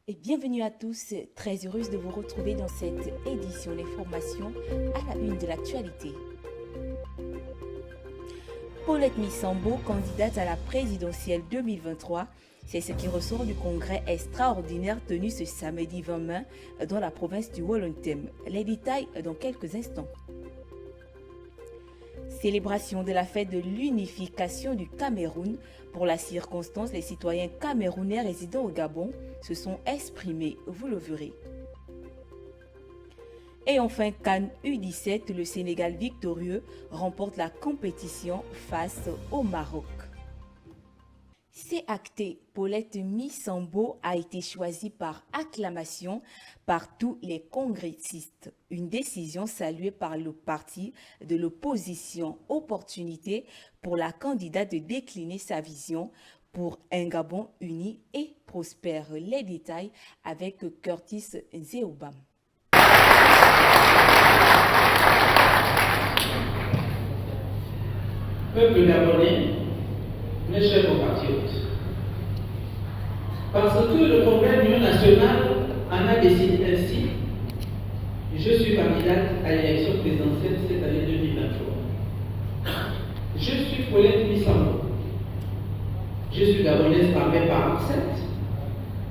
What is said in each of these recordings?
Et bienvenue à tous, très heureuse de vous retrouver dans cette édition d'information à la une de l'actualité. Paulette Missambo, candidate à la présidentielle 2023, c'est ce qui ressort du congrès extraordinaire tenu ce samedi 20 mai dans la province du Wellington. Les détails dans quelques instants. Célébration de la fête de l'unification du Cameroun. Pour la circonstance, les citoyens camerounais résidant au Gabon se sont exprimés, vous le verrez. Et enfin, CAN U17, le Sénégal victorieux remporte la compétition face au Maroc. C'est acté, Paulette Missambo a été choisie par acclamation par tous les congressistes. Une décision saluée par le parti de l'opposition. Opportunité pour la candidate de décliner sa vision pour un Gabon uni et prospère. Les détails avec Curtis Zéobam. Peuple gabonais, mes chers compatriotes, parce que le Congrès de l'Union nationale en a décidé ainsi, je suis candidate à l'élection présidentielle cette année 2023. Je suis Paulette Missambo. Je suis gabonaise par mes parents, certes,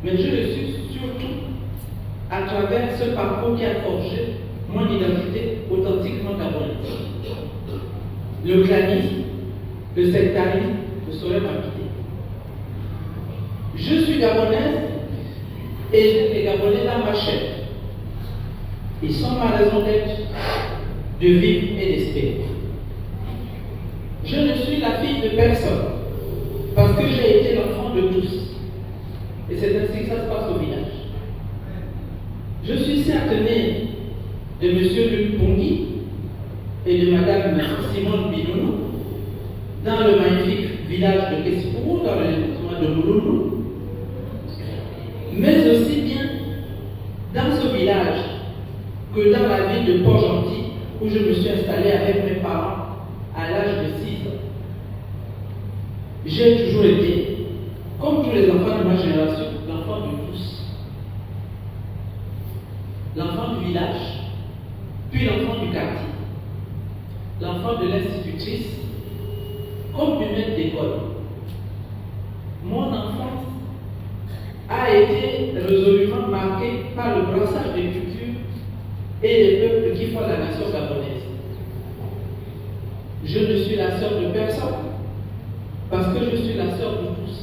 mais je le suis surtout à travers ce parcours qui a forgé mon identité authentiquement gabonaise. Le clanisme, le sectarisme ne saurait m'habiter. Je suis gabonaise et j'ai les Gabonais dans ma chair. Ils sont ma raison d'être, de vivre et d'espérer. Je ne suis la fille de personne parce que j'ai été l'enfant de tous. Et c'est ainsi que ça se passe au village. Je suis certes né de M. Luc Pongui et de Mme Simone Binounou dans le magnifique village de Kessipourou, dans le département de Mouloulou, mais aussi bien dans ce village que dans la ville de Port-Gentil, où je me suis installé avec mes parents à l'âge de 6 ans. J'ai toujours été, comme tous les enfants de ma génération, l'enfant de tous. L'enfant du village, puis l'enfant du quartier, l'enfant de l'institutrice, comme du maître d'école. Mon enfance a été résolument marquée par le brassage des cultures et des peuples qui font la nation gabonaise. Je ne suis la sœur de personne, parce que je suis la sœur de tous.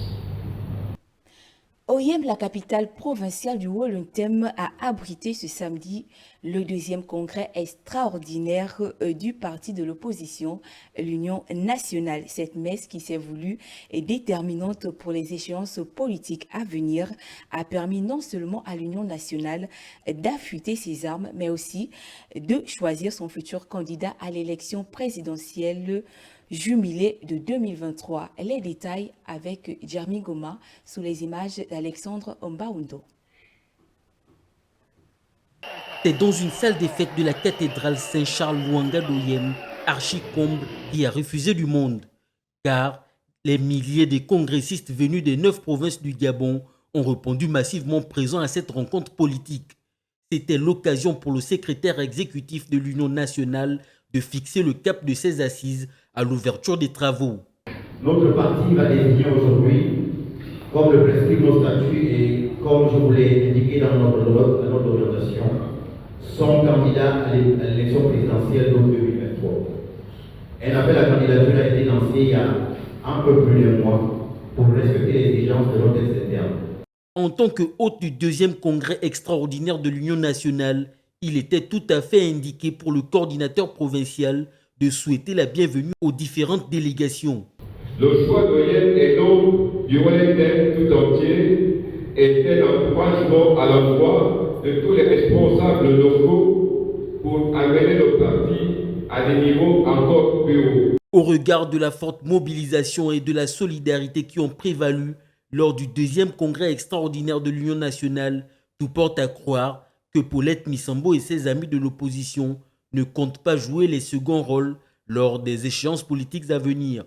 Oyem, la capitale provinciale du Wellington, a abrité ce samedi le deuxième congrès extraordinaire du parti de l'opposition, l'Union nationale. Cette messe qui s'est voulue et déterminante pour les échéances politiques à venir a permis non seulement à l'Union nationale d'affûter ses armes, mais aussi de choisir son futur candidat à l'élection présidentielle jumelé de 2023. Les détails avec Jeremy Goma sous les images d'Alexandre Ombaundo. C'est dans une salle des fêtes de la cathédrale Saint-Charles-Luanga d'Oyem, archi-comble, qui a refusé du monde. Car les milliers de congressistes venus des 9 provinces du Gabon ont répondu massivement présents à cette rencontre politique. C'était l'occasion pour le secrétaire exécutif de l'Union nationale de fixer le cap de ses assises à l'ouverture des travaux. Notre parti va désigner aujourd'hui, comme le prescrivent nos statuts et comme je vous l'ai indiqué dans notre orientation, son candidat à l'élection présidentielle de 2023. Un appel à candidature a été lancé il y a un peu plus d'un mois pour respecter les exigences de notre texte interne. En tant que hôte du deuxième congrès extraordinaire de l'Union nationale, il était tout à fait indiqué pour le coordinateur provincial de souhaiter la bienvenue aux différentes délégations. Le choix d'Oyem et donc du Wellington tout entier était l'encouragement à l'endroit de tous les responsables locaux pour amener le parti à des niveaux encore plus hauts. Au regard de la forte mobilisation et de la solidarité qui ont prévalu lors du deuxième congrès extraordinaire de l'Union nationale, tout porte à croire que Paulette Missambo et ses amis de l'opposition ne comptent pas jouer les seconds rôles lors des échéances politiques à venir.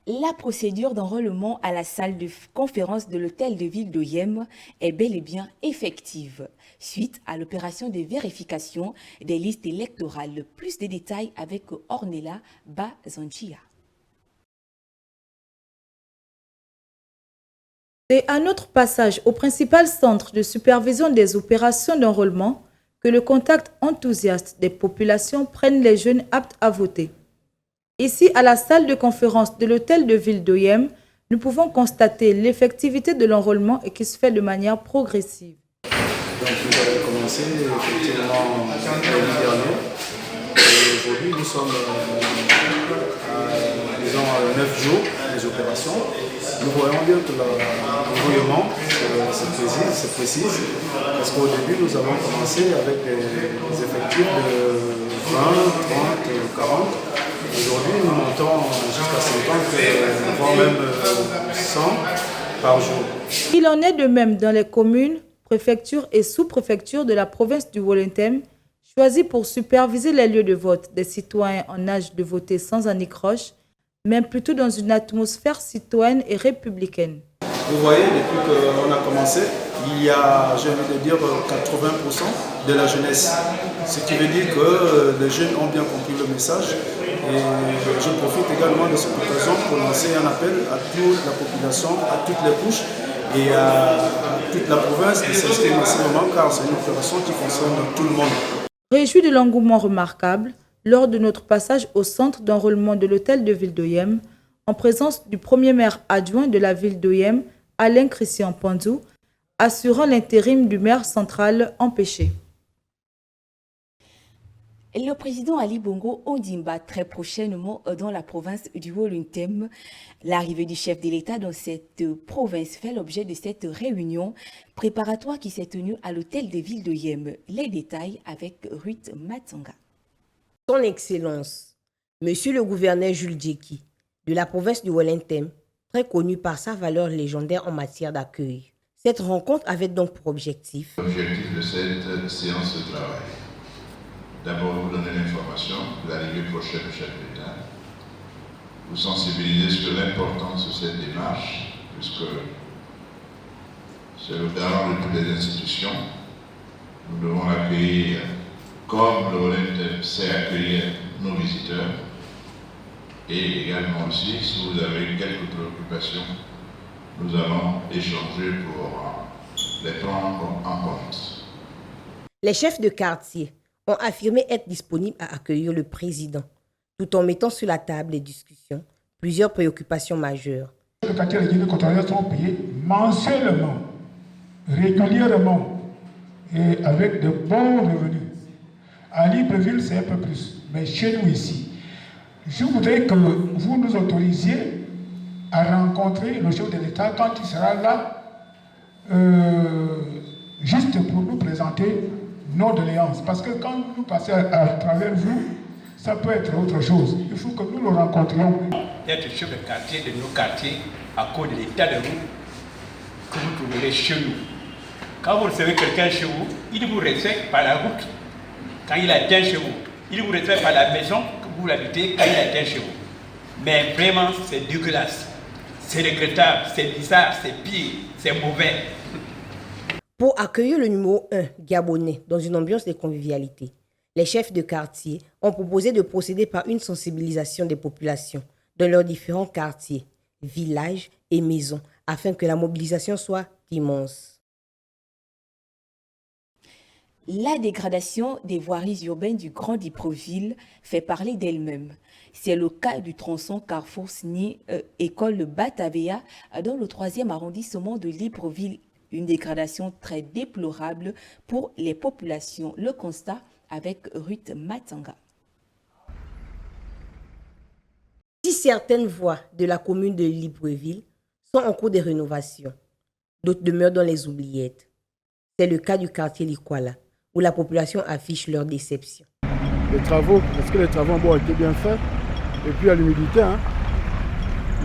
La procédure d'enrôlement à la salle de conférence de l'hôtel de ville d'Oyem est bel et bien effective, suite à l'opération de vérification des listes électorales. Plus de détails avec Ornella Bazanchia. C'est à notre passage au principal centre de supervision des opérations d'enrôlement que le contact enthousiaste des populations prenne les jeunes aptes à voter. Ici, à la salle de conférence de l'hôtel de ville d'Oyem, nous pouvons constater l'effectivité de l'enrôlement et qui se fait de manière progressive. Donc nous avons commencé effectivement l'année dernière. Et aujourd'hui, nous sommes à 9 jours des opérations. Nous voyons bien que l'enrôlement se précise parce qu'au début, nous avons commencé avec des effectifs de 20, 30, 40. Aujourd'hui, nous montons jusqu'à 50, voire même 100 par jour. Il en est de même dans les communes, préfectures et sous-préfectures de la province du Wollo-Ntem, choisies pour superviser les lieux de vote des citoyens en âge de voter sans anicroche, mais plutôt dans une atmosphère citoyenne et républicaine. Vous voyez, depuis qu'on a commencé, il y a, j'ai envie de dire, 80% de la jeunesse. Ce qui veut dire que les jeunes ont bien compris le message. Et je profite également de cette occasion pour lancer un appel à toute la population, à toutes les couches et à toute la province de s'inscrire en ce moment car c'est une opération qui concerne tout le monde. Réjoui de l'engouement remarquable lors de notre passage au centre d'enrôlement de l'hôtel de ville d'Oyem, en présence du premier maire adjoint de la ville d'Oyem, Alain Christian Pandou, assurant l'intérim du maire central empêché. Le président Ali Bongo Ondimba très prochainement dans la province du Wollo-Ntem. L'arrivée du chef de l'État dans cette province fait l'objet de cette réunion préparatoire qui s'est tenue à l'hôtel de ville d'Oyem. Les détails avec Ruth Matsanga. Son Excellence, Monsieur le gouverneur Jules Djeki, de la province du Wollo-Ntem, très connu par sa valeur légendaire en matière d'accueil. Cette rencontre avait donc pour objectif de cette séance de travail. D'abord, vous donner l'information de l'arrivée prochaine du chef d'État, vous sensibiliser sur l'importance de cette démarche, puisque c'est le garant de toutes les institutions. Nous devons l'accueillir comme le Wollo-Ntem sait accueillir nos visiteurs. Et également aussi, si vous avez quelques préoccupations, nous allons échanger pour les prendre en compte. Les chefs de quartier ont affirmé être disponibles à accueillir le président, tout en mettant sur la table des discussions plusieurs préoccupations majeures. Les quartiers régionaux contrôleurs sont payés mensuellement, régulièrement et avec de bons revenus. À Libreville, c'est un peu plus, mais chez nous ici, je voudrais que vous nous autorisiez à rencontrer le chef de l'État quand il sera là, juste pour nous présenter nos doléances. Parce que quand nous passons à travers vous, ça peut être autre chose. Il faut que nous le rencontrions. Être chef de quartier de nos quartiers à cause de l'état de route que vous trouverez chez nous. Quand vous recevez quelqu'un chez vous, il vous respecte par la route quand il atteint chez vous. Il vous respecte par la maison que vous habitez quand il atteint chez vous. Mais vraiment, c'est dégueulasse. C'est regrettable, c'est bizarre, c'est pire, c'est mauvais. Pour accueillir le numéro 1 gabonais dans une ambiance de convivialité, les chefs de quartier ont proposé de procéder par une sensibilisation des populations dans leurs différents quartiers, villages et maisons, afin que la mobilisation soit immense. La dégradation des voiries urbaines du Grand Libreville fait parler d'elle-même. C'est le cas du tronçon Carrefour-Signy, école Batavea, dans le 3e arrondissement de Libreville. Une dégradation très déplorable pour les populations. Le constat avec Ruth Matanga. Si certaines voies de la commune de Libreville sont en cours de rénovation, d'autres demeurent dans les oubliettes. C'est le cas du quartier Likwala, où la population affiche leur déception. Les travaux, parce que les travaux ont été bien faits, et puis à l'humidité,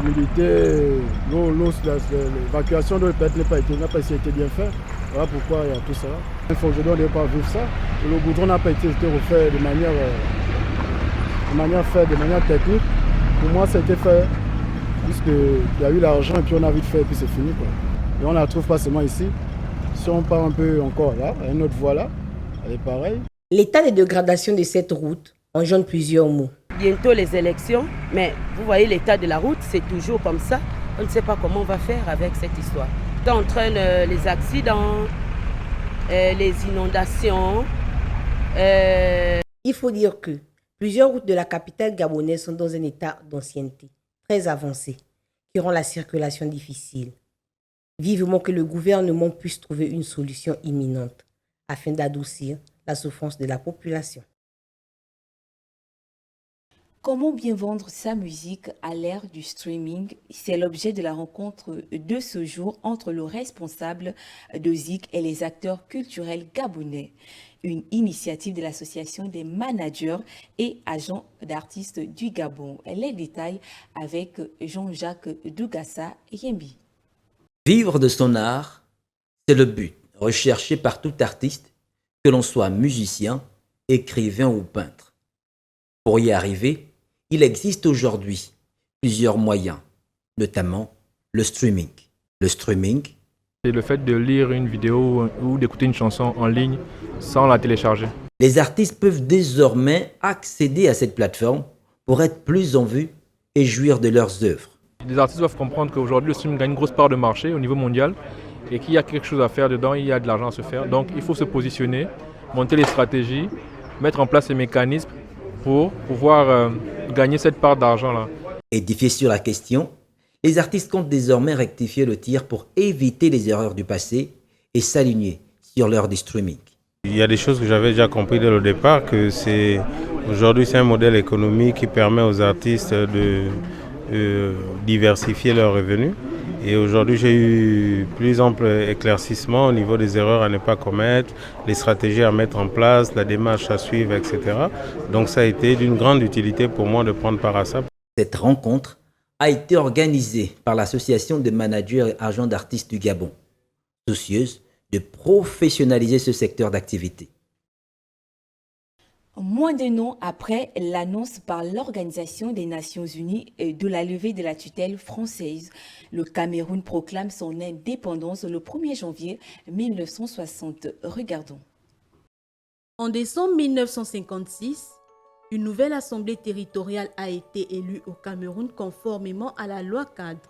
l'humidité, l'évacuation de l'eau n'a pas été bien faite. Voilà pourquoi il y a tout ça. Aujourd'hui, on ne pas vivre ça. Le goudron n'a pas été refait de manière technique. Pour moi, ça a été fait puisqu'il y a eu l'argent et puis on a vite fait et puis c'est fini, quoi. Et on ne la trouve pas seulement ici. Si on part un peu encore là, à une autre voie là, elle est pareille. L'état de dégradation de cette route engendre plusieurs maux. Bientôt les élections, mais vous voyez l'état de la route, c'est toujours comme ça. On ne sait pas comment on va faire avec cette histoire. Ça entraîne les accidents, les inondations. Il faut dire que plusieurs routes de la capitale gabonaise sont dans un état d'ancienneté très avancé qui rend la circulation difficile. Vivement que le gouvernement puisse trouver une solution imminente afin d'adoucir la souffrance de la population. Comment bien vendre sa musique à l'ère du streaming? C'est l'objet de la rencontre de ce jour entre le responsable de Zik et les acteurs culturels gabonais. Une initiative de l'association des managers et agents d'artistes du Gabon. Les détails avec Jean-Jacques Dougassa Yembi. Vivre de son art, c'est le but recherché par tout artiste, que l'on soit musicien, écrivain ou peintre. Pour y arriver, il existe aujourd'hui plusieurs moyens, notamment le streaming. Le streaming, c'est le fait de lire une vidéo ou d'écouter une chanson en ligne sans la télécharger. Les artistes peuvent désormais accéder à cette plateforme pour être plus en vue et jouir de leurs œuvres. Les artistes doivent comprendre qu'aujourd'hui, le streaming gagne une grosse part de marché au niveau mondial et qu'il y a quelque chose à faire dedans, il y a de l'argent à se faire. Donc il faut se positionner, monter les stratégies, mettre en place les mécanismes pour pouvoir gagner cette part d'argent-là. Édifiés sur la question, les artistes comptent désormais rectifier le tir pour éviter les erreurs du passé et s'aligner sur l'heure du streaming. Il y a des choses que j'avais déjà compris dès le départ, que aujourd'hui c'est un modèle économique qui permet aux artistes de diversifier leurs revenus. Et aujourd'hui, j'ai eu plus ample éclaircissement au niveau des erreurs à ne pas commettre, les stratégies à mettre en place, la démarche à suivre, etc. Donc ça a été d'une grande utilité pour moi de prendre part à ça. Cette rencontre a été organisée par l'Association des managers et agents d'artistes du Gabon, soucieuse de professionnaliser ce secteur d'activité. Moins d'un an après l'annonce par l'Organisation des Nations Unies de la levée de la tutelle française, le Cameroun proclame son indépendance le 1er janvier 1960. Regardons. En décembre 1956, une nouvelle assemblée territoriale a été élue au Cameroun conformément à la loi cadre.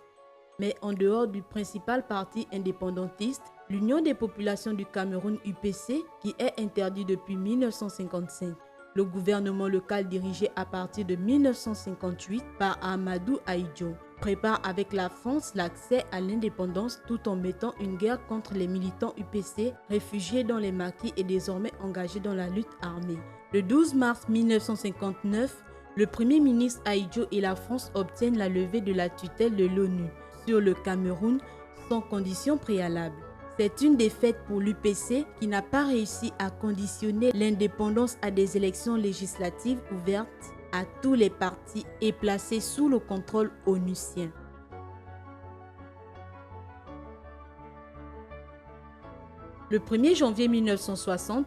Mais en dehors du principal parti indépendantiste, l'Union des populations du Cameroun UPC, qui est interdit depuis 1955. Le gouvernement local dirigé à partir de 1958 par Amadou Ahidjo prépare avec la France l'accès à l'indépendance tout en mettant une guerre contre les militants UPC réfugiés dans les maquis et désormais engagés dans la lutte armée. Le 12 mars 1959, le Premier ministre Ahidjo et la France obtiennent la levée de la tutelle de l'ONU sur le Cameroun sans condition préalable. C'est une défaite pour l'UPC qui n'a pas réussi à conditionner l'indépendance à des élections législatives ouvertes à tous les partis et placées sous le contrôle onusien. Le 1er janvier 1960,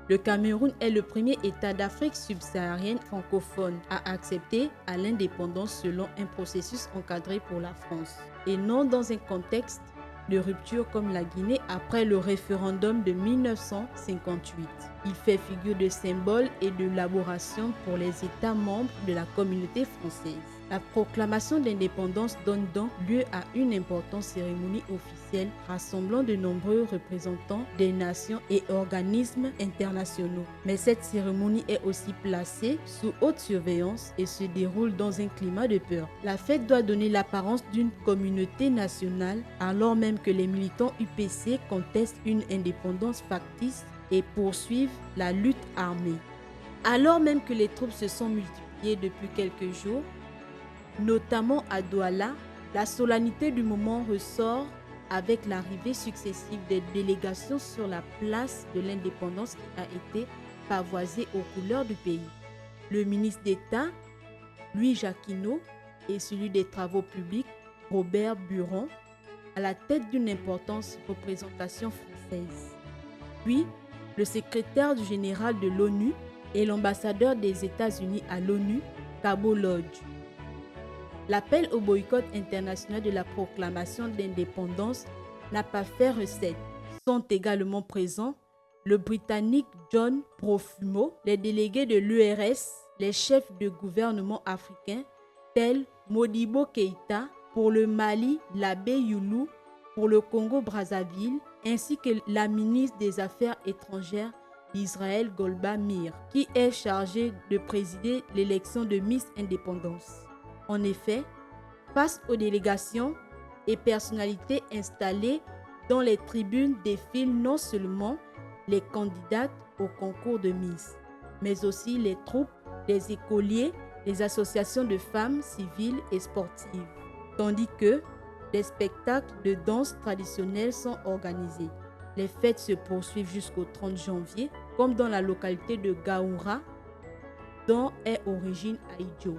le Cameroun est le premier État d'Afrique subsaharienne francophone à accepter à l'indépendance selon un processus encadré pour la France et non dans un contexte de rupture comme la Guinée après le référendum de 1958. Il fait figure de symbole et de élaboration pour les États membres de la communauté française. La proclamation d'indépendance donne donc lieu à une importante cérémonie officielle rassemblant de nombreux représentants des nations et organismes internationaux. Mais cette cérémonie est aussi placée sous haute surveillance et se déroule dans un climat de peur. La fête doit donner l'apparence d'une communauté nationale alors même que les militants UPC contestent une indépendance factice et poursuivent la lutte armée. Alors même que les troupes se sont multipliées depuis quelques jours, notamment à Douala, la solennité du moment ressort avec l'arrivée successive des délégations sur la place de l'indépendance qui a été pavoisée aux couleurs du pays. Le ministre d'État, Louis Jacquinot, et celui des Travaux publics, Robert Buron, à la tête d'une importante représentation française. Puis, le secrétaire général de l'ONU et l'ambassadeur des États-Unis à l'ONU, Cabo Lodge. L'appel au boycott international de la proclamation d'indépendance n'a pas fait recette. Sont également présents le Britannique John Profumo, les délégués de l'URS, les chefs de gouvernement africains tels Modibo Keïta pour le Mali, l'abbé Youlou pour le Congo-Brazzaville, ainsi que la ministre des Affaires étrangères d'Israël Golda Meir, qui est chargée de présider l'élection de Miss Indépendance. En effet, face aux délégations et personnalités installées dans les tribunes défilent non seulement les candidates au concours de Miss, mais aussi les troupes, les écoliers, les associations de femmes civiles et sportives, tandis que des spectacles de danse traditionnels sont organisés. Les fêtes se poursuivent jusqu'au 30 janvier, comme dans la localité de Gaoura, dont est origine Aïdjo.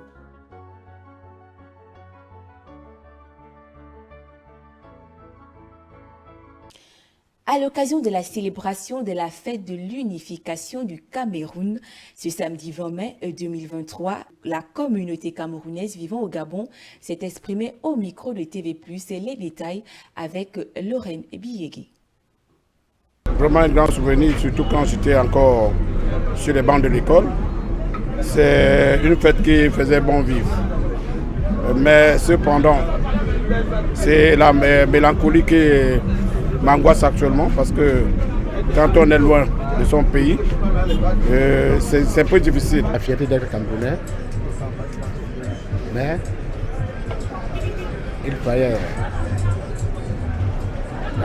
À l'occasion de la célébration de la fête de l'unification du Cameroun, ce samedi 20 mai 2023, la communauté camerounaise vivant au Gabon s'est exprimée au micro de TV+, et les détails avec Lorraine Biyégué. Vraiment un grand souvenir, surtout quand j'étais encore sur les bancs de l'école. C'est une fête qui faisait bon vivre. Mais cependant, c'est la mélancolie qui m'angoisse actuellement parce que quand on est loin de son pays, c'est un peu difficile. La fierté d'être camerounais, mais il fallait...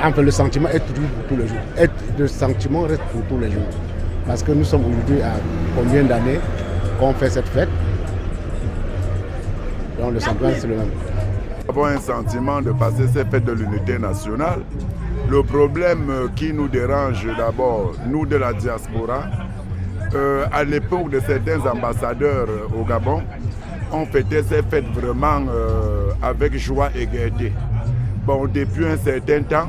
Enfin, le sentiment est toujours pour tous les jours. Le sentiment reste pour tous les jours. Parce que nous sommes aujourd'hui à combien d'années qu'on fait cette fête? Donc le sentiment c'est le même. Nous avons un sentiment de passer cette fête de l'unité nationale. Le problème qui nous dérange d'abord, nous de la diaspora, à l'époque de certains ambassadeurs au Gabon, on fêtait ces fêtes vraiment avec joie et gaieté. Bon, depuis un certain temps,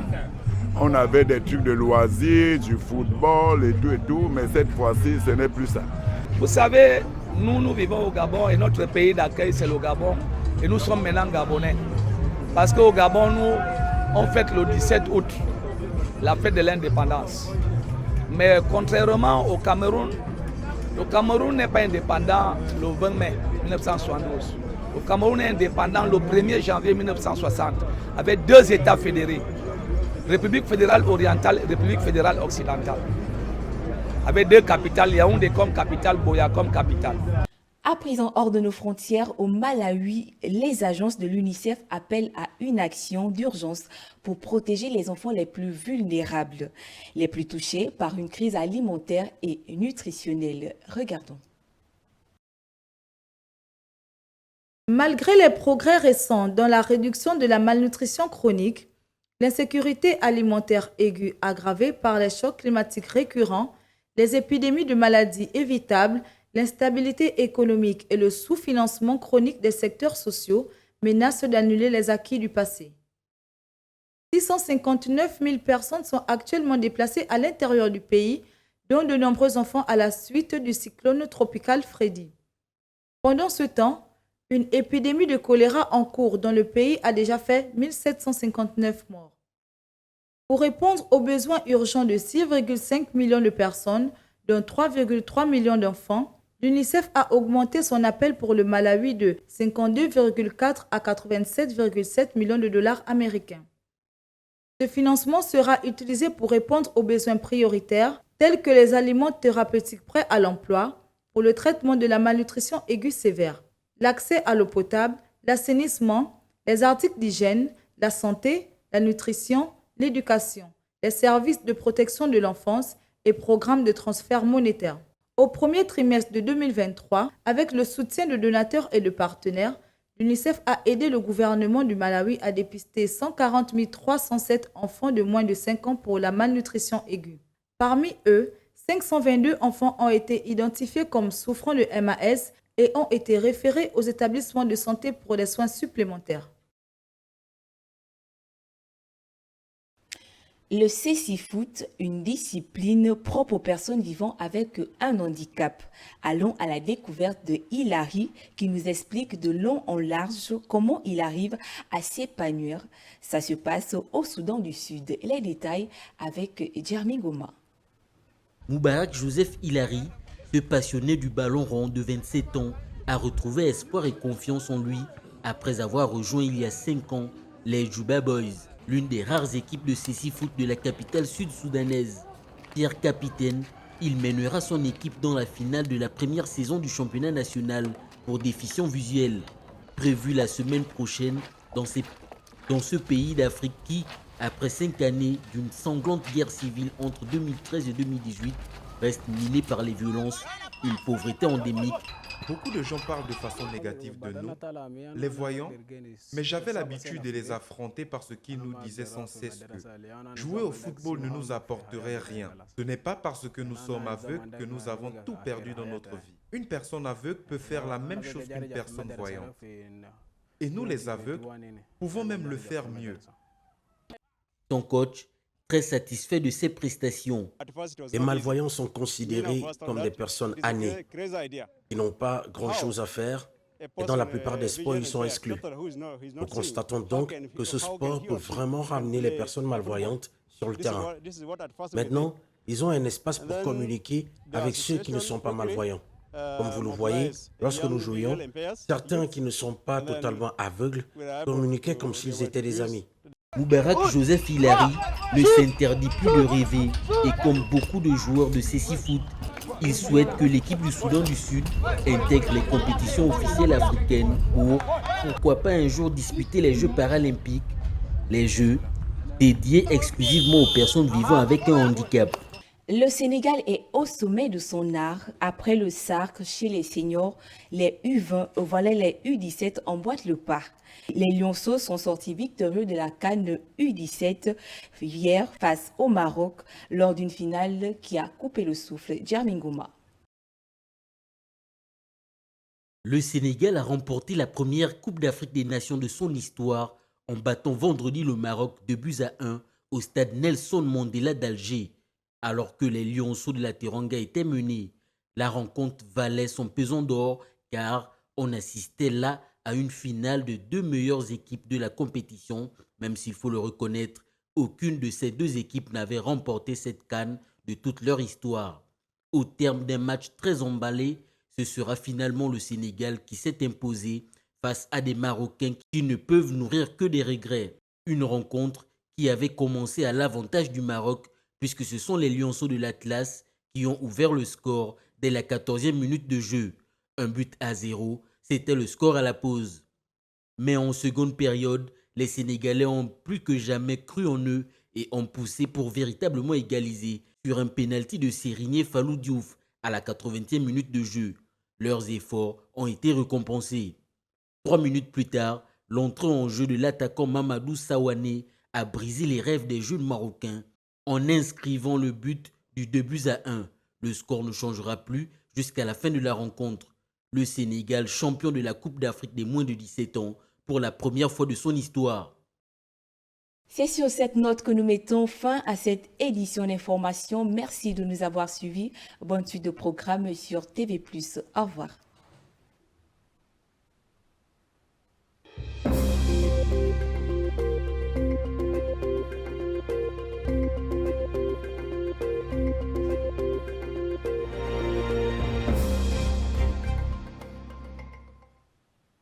on avait des trucs de loisirs, du football et tout, mais cette fois-ci, ce n'est plus ça. Vous savez, nous vivons au Gabon et notre pays d'accueil, c'est le Gabon. Et nous sommes maintenant Gabonais. Parce qu'au Gabon, nous, on fête le 17 août, la fête de l'indépendance. Mais contrairement au Cameroun, le Cameroun n'est pas indépendant le 20 mai 1972. Le Cameroun est indépendant le 1er janvier 1960, avec deux États fédérés, République fédérale orientale et République fédérale occidentale, avec deux capitales, Yaoundé comme capitale, Boya comme capitale. À présent, hors de nos frontières, au Malawi, les agences de l'UNICEF appellent à une action d'urgence pour protéger les enfants les plus vulnérables, les plus touchés par une crise alimentaire et nutritionnelle. Regardons. Malgré les progrès récents dans la réduction de la malnutrition chronique, l'insécurité alimentaire aiguë aggravée par les chocs climatiques récurrents, les épidémies de maladies évitables, l'instabilité économique et le sous-financement chronique des secteurs sociaux menacent d'annuler les acquis du passé. 659 000 personnes sont actuellement déplacées à l'intérieur du pays, dont de nombreux enfants à la suite du cyclone tropical Freddy. Pendant ce temps, une épidémie de choléra en cours dans le pays a déjà fait 1759 morts. Pour répondre aux besoins urgents de 6,5 millions de personnes, dont 3,3 millions d'enfants, l'UNICEF a augmenté son appel pour le Malawi de 52,4 à 87,7 millions de dollars américains. Ce financement sera utilisé pour répondre aux besoins prioritaires tels que les aliments thérapeutiques prêts à l'emploi pour le traitement de la malnutrition aiguë sévère, l'accès à l'eau potable, l'assainissement, les articles d'hygiène, la santé, la nutrition, l'éducation, les services de protection de l'enfance et programmes de transfert monétaire. Au premier trimestre de 2023, avec le soutien de donateurs et de partenaires, l'UNICEF a aidé le gouvernement du Malawi à dépister 140 307 enfants de moins de 5 ans pour la malnutrition aiguë. Parmi eux, 522 enfants ont été identifiés comme souffrant de MAS et ont été référés aux établissements de santé pour des soins supplémentaires. Le cécifoot, une discipline propre aux personnes vivant avec un handicap. Allons à la découverte de Hilary qui nous explique de long en large comment il arrive à s'épanouir. Ça se passe au Soudan du Sud. Les détails avec Jeremy Goma. Moubarak Joseph Hilary, ce passionné du ballon rond de 27 ans, a retrouvé espoir et confiance en lui après avoir rejoint il y a 5 ans les Juba Boys, l'une des rares équipes de cécifoot de la capitale sud-soudanaise. Pierre capitaine, il mènera son équipe dans la finale de la première saison du championnat national pour déficients visuels, prévue la semaine prochaine dans ce pays d'Afrique qui, après 5 années d'une sanglante guerre civile entre 2013 et 2018, reste miné par les violences, une pauvreté endémique. Beaucoup de gens parlent de façon négative de nous, les voyants, mais j'avais l'habitude de les affronter parce qu'ils nous disaient sans cesse que jouer au football ne nous apporterait rien. Ce n'est pas parce que nous sommes aveugles que nous avons tout perdu dans notre vie. Une personne aveugle peut faire la même chose qu'une personne voyante. Et nous, les aveugles, pouvons même le faire mieux. Son coach, très satisfait de ses prestations. Les malvoyants sont considérés comme des personnes anées, qui n'ont pas grand-chose à faire, et dans la plupart des sports, ils sont exclus. Nous constatons donc que ce sport peut vraiment ramener les personnes malvoyantes sur le terrain. Maintenant, ils ont un espace pour communiquer avec ceux qui ne sont pas malvoyants. Comme vous le voyez, lorsque nous jouions, certains qui ne sont pas totalement aveugles communiquaient comme s'ils étaient des amis. Moubarak Joseph Hilary ne s'interdit plus de rêver et comme beaucoup de joueurs de cécifoot, il souhaite que l'équipe du Soudan du Sud intègre les compétitions officielles africaines pour, pourquoi pas un jour disputer les Jeux paralympiques, les Jeux dédiés exclusivement aux personnes vivant avec un handicap. Le Sénégal est au sommet de son art. Après le SARC chez les seniors, les U20, voilà les U17 emboîtent le pas. Les Lionceaux sont sortis victorieux de la CAN U17 hier face au Maroc lors d'une finale qui a coupé le souffle. Jeremy Goma. Le Sénégal a remporté la première Coupe d'Afrique des Nations de son histoire en battant vendredi le Maroc 2-1 au stade Nelson Mandela d'Alger. Alors que les Lionceaux de la Teranga étaient menés, la rencontre valait son pesant d'or car on assistait là à une finale de deux meilleures équipes de la compétition, même s'il faut le reconnaître, aucune de ces deux équipes n'avait remporté cette CAN de toute leur histoire. Au terme d'un match très emballé, ce sera finalement le Sénégal qui s'est imposé face à des Marocains qui ne peuvent nourrir que des regrets. Une rencontre qui avait commencé à l'avantage du Maroc puisque ce sont les Lionceaux de l'Atlas qui ont ouvert le score dès la 14e minute de jeu. 1-0, c'était le score à la pause. Mais en seconde période, les Sénégalais ont plus que jamais cru en eux et ont poussé pour véritablement égaliser sur un pénalty de Sérigné Fallou Diouf à la 80e minute de jeu. Leurs efforts ont été récompensés. 3 minutes plus tard, l'entrée en jeu de l'attaquant Mamadou Sawane a brisé les rêves des jeunes Marocains en inscrivant le but du 2-1. Le score ne changera plus jusqu'à la fin de la rencontre. Le Sénégal, champion de la Coupe d'Afrique des moins de 17 ans, pour la première fois de son histoire. C'est sur cette note que nous mettons fin à cette édition d'information. Merci de nous avoir suivis. Bonne suite de programme sur TV+. Au revoir.